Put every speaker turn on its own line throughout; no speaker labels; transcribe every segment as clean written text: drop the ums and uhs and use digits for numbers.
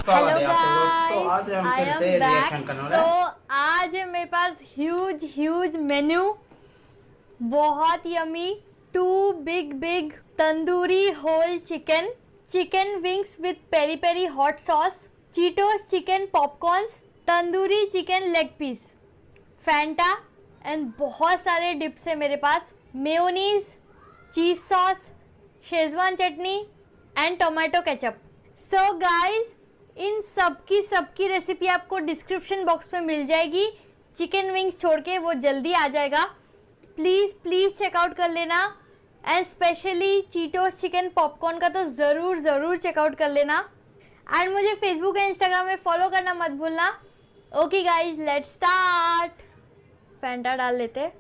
Hello
स्वागत है आप सब लोग। तो
गाइस,
आज हम
आई
फिर
एम
से रिएक्शन
बैक।
करने
तो
वाले हैं।
आज है मेरे पास ह्यूज मेन्यू, बहुत yummy. 2 big tandoori whole chicken, chicken wings with peri peri hot sauce, Cheetos chicken popcorns, tandoori chicken leg piece, Fanta and बहुत सारे डिप्स है मेरे पास। Mayonnaise, cheese sauce, Schezwan chutney and tomato ketchup. So guys, इन सबकी recipe आपको description box में मिल जाएगी। चिकन विंग्स छोड़ के वो जल्दी आ जाएगा। प्लीज़ चेकआउट कर लेना। And specially Cheetos chicken popcorn का तो ज़रूर चेकआउट कर लेना। एंड मुझे फेसबुक एंड इंस्टाग्राम में फॉलो करना मत भूलना। Okay guys, let's start. Fanta डाल लेते।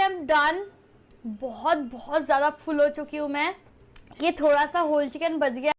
Am done. बहुत बहुत ज़्यादा फुल हो चुकी हूँ मैं। ये थोड़ा सा होल चिकन बच गया